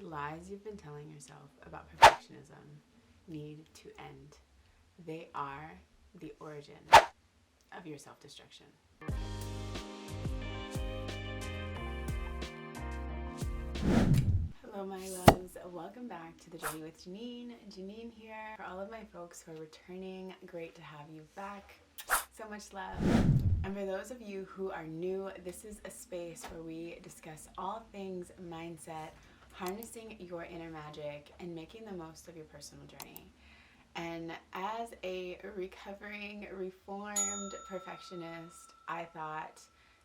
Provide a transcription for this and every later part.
lies you've been telling yourself about perfectionism need to end. They are the origin of your self-destruction. Hello, my loves. Welcome back to The Journey with Janine. Janine here. For all of my folks who are returning, great to have you back. So much love. And for those of you who are new, this is a space where we discuss all things mindset, harnessing your inner magic, and making the most of your personal journey. And as a recovering, reformed perfectionist, I thought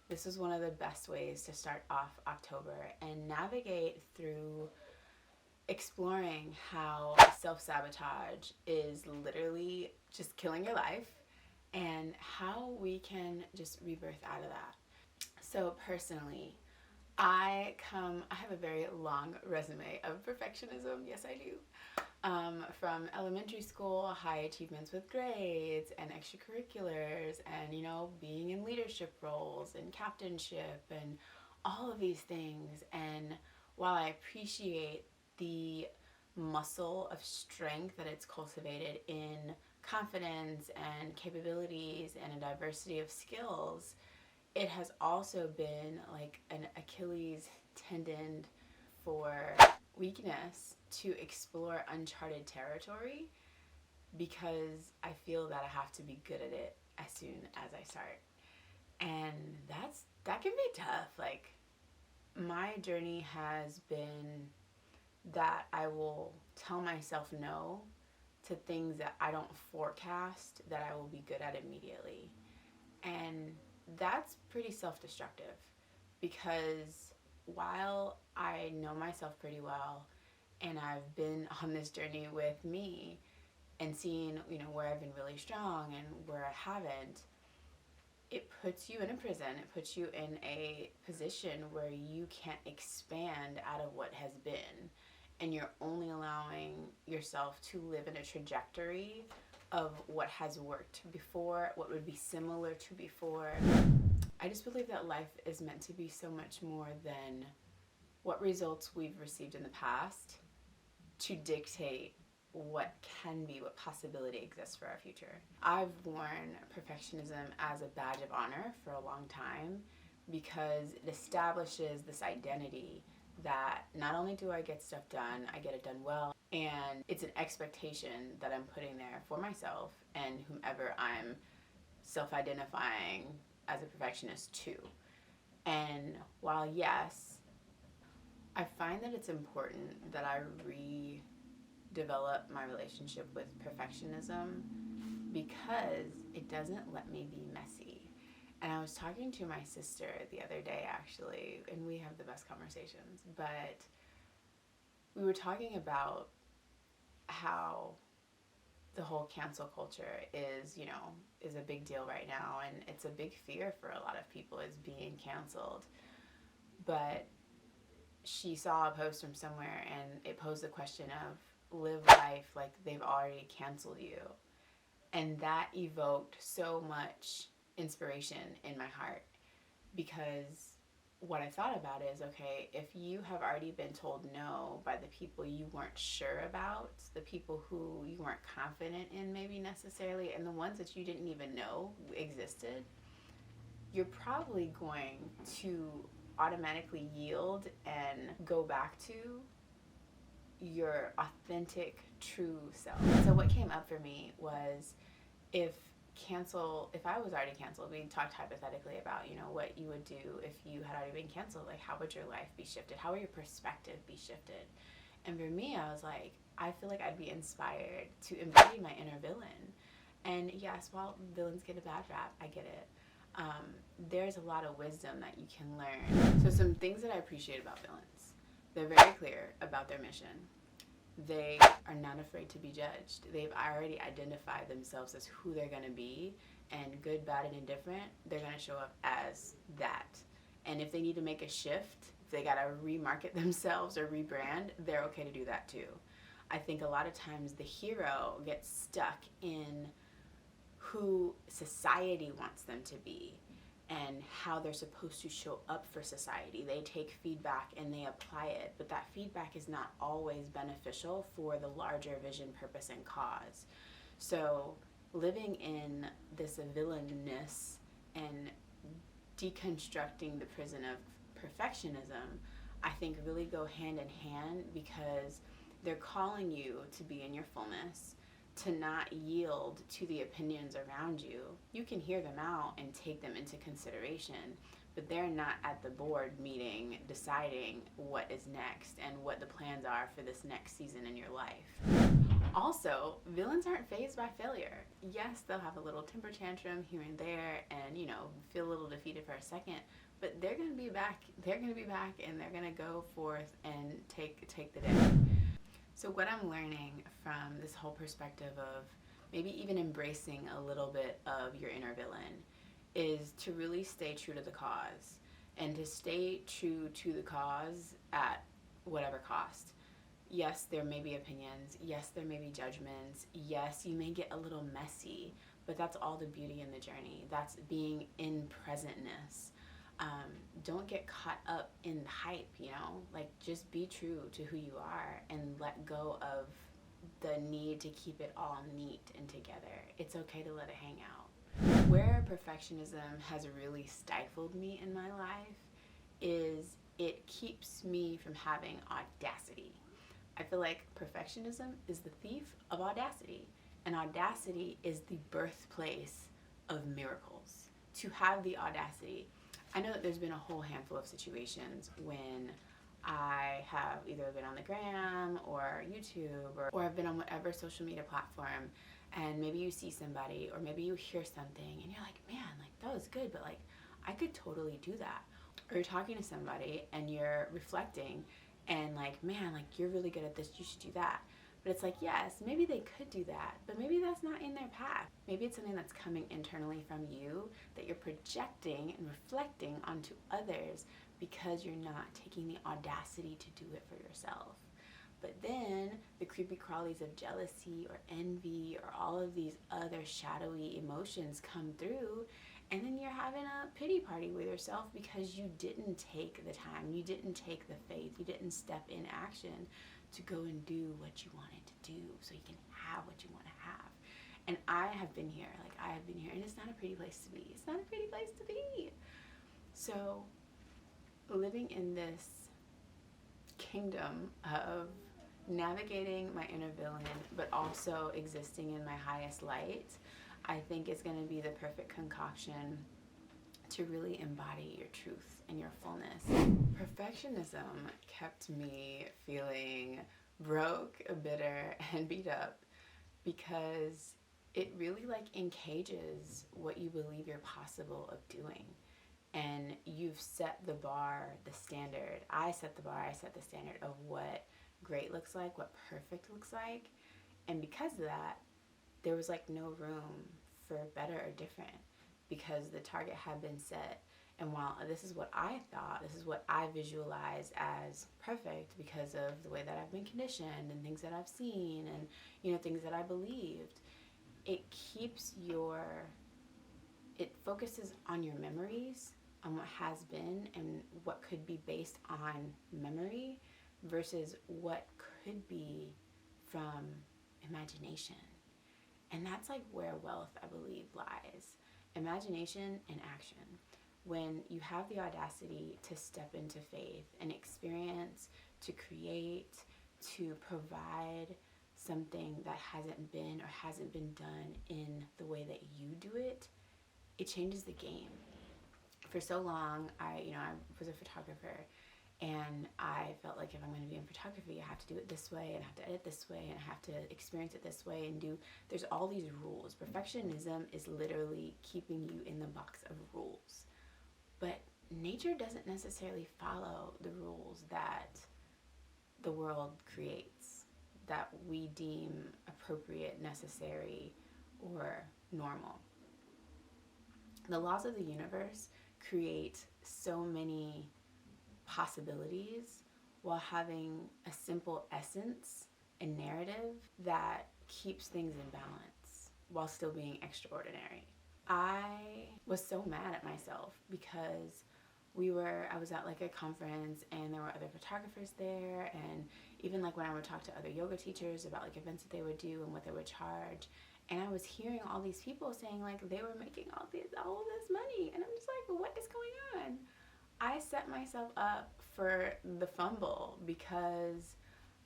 this was one of the best ways to start off October and navigate through exploring how self-sabotage is literally just killing your life and how we can just rebirth out of that. So personally, I have a very long resume of perfectionism. Yes, I do. From elementary school, high achievements with grades and extracurriculars and, being in leadership roles and captainship and all of these things. And while I appreciate the muscle of strength that it's cultivated in confidence and capabilities and a diversity of skills, it has also been like an Achilles tendon for weakness to explore uncharted territory, because I feel that I have to be good at it as soon as I start. And that can be tough. Like, my journey has been that I will tell myself no to things that I don't forecast that I will be good at immediately. And that's pretty self-destructive, because while I know myself pretty well and I've been on this journey with me and seeing, where I've been really strong and where I haven't, it puts you in a prison. It puts you in a position where you can't expand out of what has been, and you're only allowing yourself to live in a trajectory of what has worked before, what would be similar to before. I just believe that life is meant to be so much more than what results we've received in the past to dictate what can be, what possibility exists for our future. I've worn perfectionism as a badge of honor for a long time, because it establishes this identity that not only do I get stuff done, I get it done well, and it's an expectation that I'm putting there for myself and whomever I'm self-identifying as a perfectionist to. And while yes, I find that it's important that I redevelop my relationship with perfectionism, because it doesn't let me be messy. And I was talking to my sister the other day, actually, and we have the best conversations, but we were talking about how the whole cancel culture is a big deal right now, and it's a big fear for a lot of people, is being canceled. But she saw a post from somewhere, and it posed the question of live life like they've already canceled you. And that evoked so much inspiration in my heart, because what I thought about is, okay, if you have already been told no by the people you weren't sure about, the people who you weren't confident in maybe necessarily, and the ones that you didn't even know existed, you're probably going to automatically yield and go back to your authentic, true self. So what came up for me was, if I was already canceled, we talked hypothetically about, what you would do if you had already been canceled. Like, how would your life be shifted? How would your perspective be shifted? And for me, I was like, I feel like I'd be inspired to embody my inner villain. And yes, while villains get a bad rap, I get it. There's a lot of wisdom that you can learn. So some things that I appreciate about villains: they're very clear about their mission. They are not afraid to be judged. They've already identified themselves as who they're going to be, and good, bad, and indifferent, they're going to show up as that. And if they need to make a shift, if they got to remarket themselves or rebrand, they're okay to do that too. I think a lot of times the hero gets stuck in who society wants them to be, and how they're supposed to show up for society. They take feedback and they apply it, but that feedback is not always beneficial for the larger vision, purpose, and cause. So living in this villainness and deconstructing the prison of perfectionism, I think really go hand in hand, because they're calling you to be in your fullness, to not yield to the opinions around you. You can hear them out and take them into consideration, but they're not at the board meeting deciding what is next and what the plans are for this next season in your life. Also, villains aren't fazed by failure. Yes, they'll have a little temper tantrum here and there and, feel a little defeated for a second, but they're going to be back. They're going to be back, and they're going to go forth and take the day. So what I'm learning from this whole perspective of maybe even embracing a little bit of your inner villain is to really stay true to the cause, and to stay true to the cause at whatever cost. Yes, there may be opinions. Yes, there may be judgments. Yes, you may get a little messy, but that's all the beauty in the journey. That's being in presentness. Don't get caught up in the hype, just be true to who you are and let go of the need to keep it all neat and together. It's okay to let it hang out. Where perfectionism has really stifled me in my life is it keeps me from having audacity. I feel like perfectionism is the thief of audacity, and audacity is the birthplace of miracles. To have the audacity, I know that there's been a whole handful of situations when I have either been on the gram or YouTube or I've been on whatever social media platform, and maybe you see somebody or maybe you hear something and you're like, man, that was good, but I could totally do that. Or you're talking to somebody and you're reflecting and man, you're really good at this, you should do that. But it's yes, maybe they could do that, but maybe that's not in their path. Maybe it's something that's coming internally from you that you're projecting and reflecting onto others because you're not taking the audacity to do it for yourself. But then the creepy crawlies of jealousy or envy or all of these other shadowy emotions come through, and then you're having a pity party with yourself because you didn't take the time, you didn't take the faith, you didn't step in action to go and do what you wanted to do so you can have what you want to have. And I have been here, and it's not a pretty place to be. It's not a pretty place to be. So living in this kingdom of navigating my inner villain, but also existing in my highest light, I think is going to be the perfect concoction to really embody your truth and your fullness. Perfectionism kept me feeling broke, bitter, and beat up because it really encages what you believe you're possible of doing. And you've set the bar, the standard. I set the bar, I set the standard of what great looks like, what perfect looks like. And because of that, there was no room for better or different, because the target had been set. And while this is what I thought, this is what I visualized as perfect because of the way that I've been conditioned and things that I've seen and things that I believed, it focuses on your memories, on what has been and what could be based on memory versus what could be from imagination. And that's where wealth, I believe, lies. Imagination and action. When you have the audacity to step into faith and experience, to create, to provide something that hasn't been or hasn't been done in the way that you do it, it changes the game. For so long, I was a photographer, and I felt like if I'm going to be in photography, I have to do it this way, and I have to edit this way, and I have to experience it this way, and there's all these rules. Perfectionism is literally keeping you in the box of rules. But nature doesn't necessarily follow the rules that the world creates, that we deem appropriate, necessary, or normal. The laws of the universe create so many possibilities while having a simple essence and narrative that keeps things in balance while still being extraordinary. I was so mad at myself because I was at like a conference and there were other photographers there, and even like when I would talk to other yoga teachers about like events that they would do and what they would charge, and I was hearing all these people saying like they were making all this money, and I'm just like, what is going on? I set myself up for the fumble because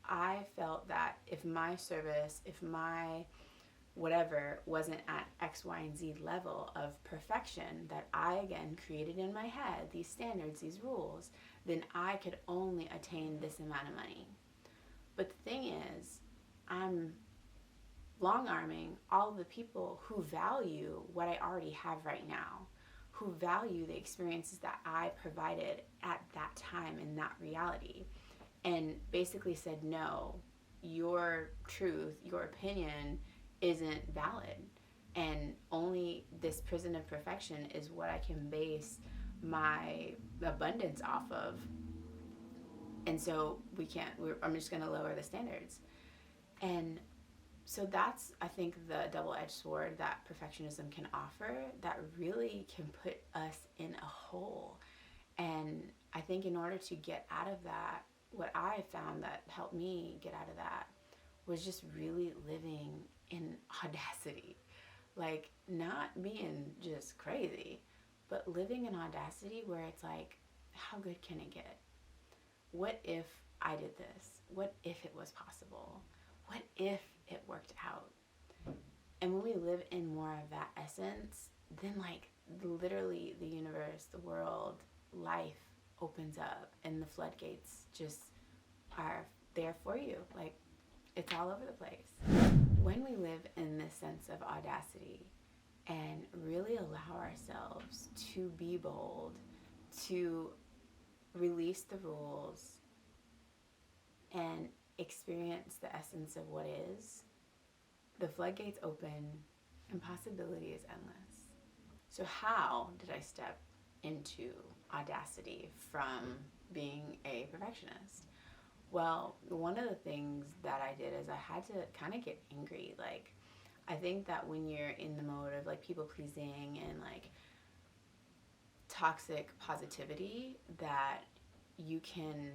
I felt that if my service, if my whatever wasn't at X, Y, and Z level of perfection that I again created in my head, these standards, these rules, then I could only attain this amount of money. But the thing is, I'm long arming all of the people who value what I already have right now, who value the experiences that I provided at that time in that reality, and basically said, no, your truth, your opinion isn't valid. And only this prison of perfection is what I can base my abundance off of. And so I'm just going to lower the standards. And so that's, I think, the double-edged sword that perfectionism can offer that really can put us in a hole. And I think in order to get out of that, what I found that helped me get out of that was just really living in audacity. Like, not being just crazy, but living in audacity where it's like, how good can it get? What if I did this? What if it was possible? What if it worked out? And when we live in more of that essence, then like literally the universe, the world, life opens up and the floodgates just are there for you. Like, it's all over the place. When we live in this sense of audacity and really allow ourselves to be bold, to release the rules and experience the essence of what is, the floodgates open and possibility is endless. So how did I step into audacity from being a perfectionist? Well, one of the things that I did is I had to kind of get angry. Like, I think that when you're in the mode of like people pleasing and like toxic positivity, that you can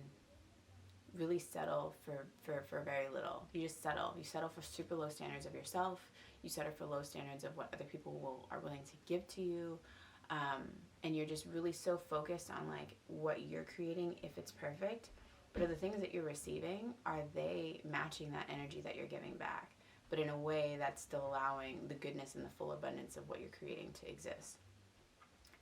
really settle for very little. You just settle. You settle for super low standards of yourself. You settle for low standards of what other people are willing to give to you. And you're just really so focused on like what you're creating, if it's perfect. But are the things that you're receiving, are they matching that energy that you're giving back? But in a way that's still allowing the goodness and the full abundance of what you're creating to exist.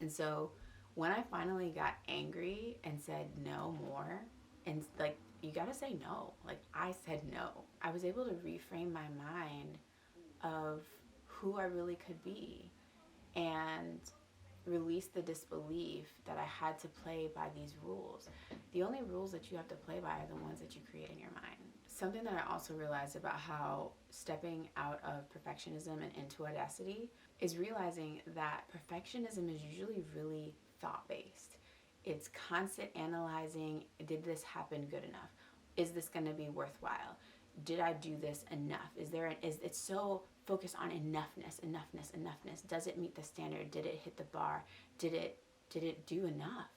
And so when I finally got angry and said no more, and like, you gotta say no. Like, I said no. I was able to reframe my mind of who I really could be and release the disbelief that I had to play by these rules. The only rules that you have to play by are the ones that you create in your mind. Something that I also realized about how stepping out of perfectionism and into audacity is realizing that perfectionism is usually really thought-based. It's constant analyzing, did this happen good enough? Is this going to be worthwhile? Did I do this enough? It's so focused on enoughness. Does it meet the standard? Did it hit the bar? Did it do enough?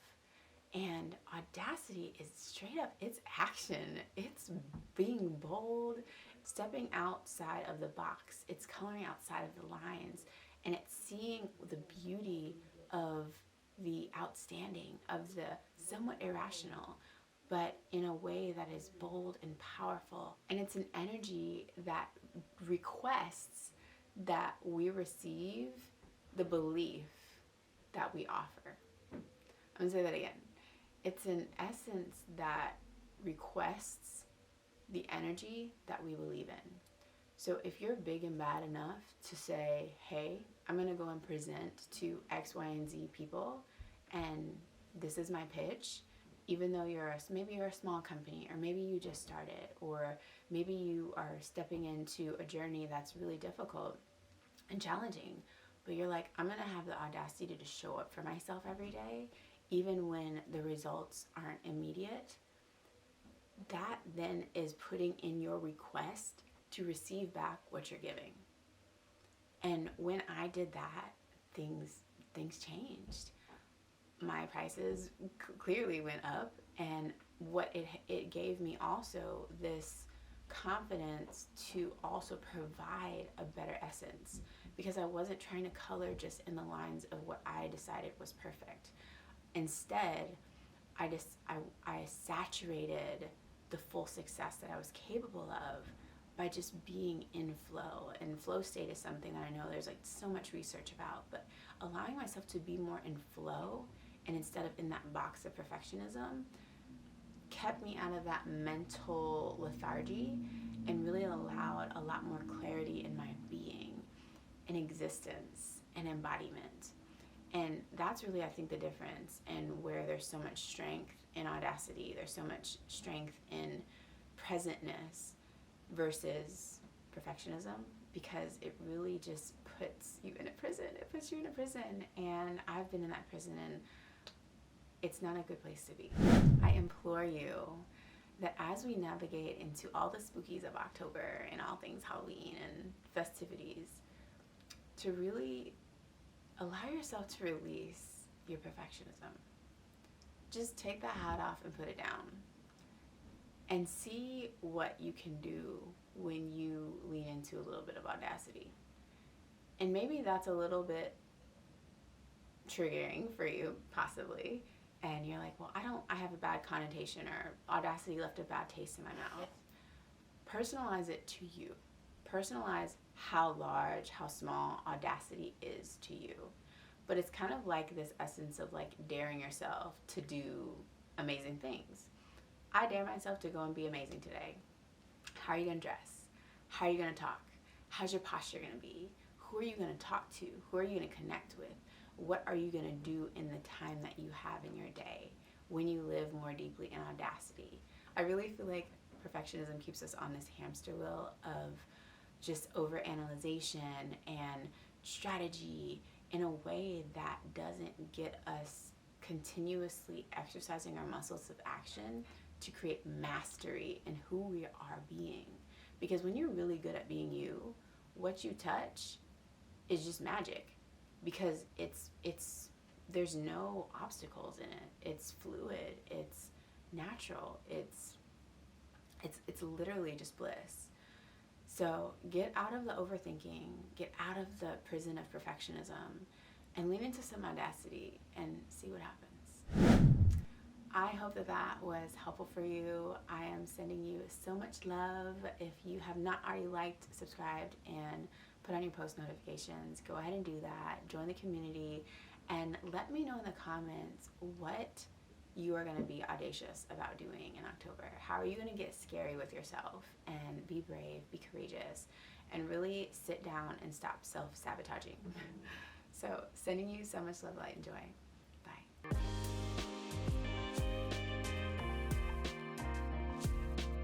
And audacity is straight up, it's action. It's being bold, stepping outside of the box. It's coloring outside of the lines, and it's seeing the beauty of the outstanding, of the somewhat irrational, but in a way that is bold and powerful. And it's an energy that requests that we receive the belief that we offer. I'm gonna say that again. It's an essence that requests the energy that we believe in. So if you're big and bad enough to say, hey, I'm gonna go and present to X, Y, and Z people, and this is my pitch, even though maybe you're a small company, or maybe you just started, or maybe you are stepping into a journey that's really difficult and challenging, but you're like, I'm gonna have the audacity to show up for myself every day, even when the results aren't immediate. That then is putting in your request to receive back what you're giving. And when I did that, things changed. My prices clearly went up, and what it gave me also this confidence to also provide a better essence, because I wasn't trying to color just in the lines of what I decided was perfect. Instead, I saturated the full success that I was capable of by just being in flow. And flow state is something that I know there's like so much research about, but allowing myself to be more in flow and instead of in that box of perfectionism kept me out of that mental lethargy and really allowed a lot more clarity in my being and existence and embodiment. And that's really, I think, the difference, and where there's so much strength in audacity, there's so much strength in presentness versus perfectionism, because it really just puts you in a prison. It puts you in a prison, and I've been in that prison, and it's not a good place to be. I implore you that as we navigate into all the spookies of October and all things Halloween and festivities, to really allow yourself to release your perfectionism. Just take that hat off and put it down, and see what you can do when you lean into a little bit of audacity. And maybe that's a little bit triggering for you, possibly, and you're like, well, I have a bad connotation, or audacity left a bad taste in my mouth. Personalize it to you. Personalize how large, how small audacity is to you. But it's kind of like this essence of like daring yourself to do amazing things. I dare myself to go and be amazing today. How are you going to dress? How are you going to talk? How's your posture going to be? Who are you going to talk to? Who are you going to connect with? What are you going to do in the time that you have in your day when you live more deeply in audacity? I really feel like perfectionism keeps us on this hamster wheel of just overanalyzation and strategy in a way that doesn't get us continuously exercising our muscles of action to create mastery in who we are being. Because when you're really good at being you, what you touch is just magic, because it's there's no obstacles in it. It's fluid, it's natural, it's literally just bliss. So get out of the overthinking, get out of the prison of perfectionism, and lean into some audacity and see what happens. I hope that was helpful for you. I am sending you so much love. If you have not already liked, subscribed, and put on your post notifications, go ahead and do that. Join the community, and let me know in the comments what you are going to be audacious about doing in October. How are you going to get scary with yourself and be brave, be courageous, and really sit down and stop self-sabotaging? So sending you so much love, light, and joy.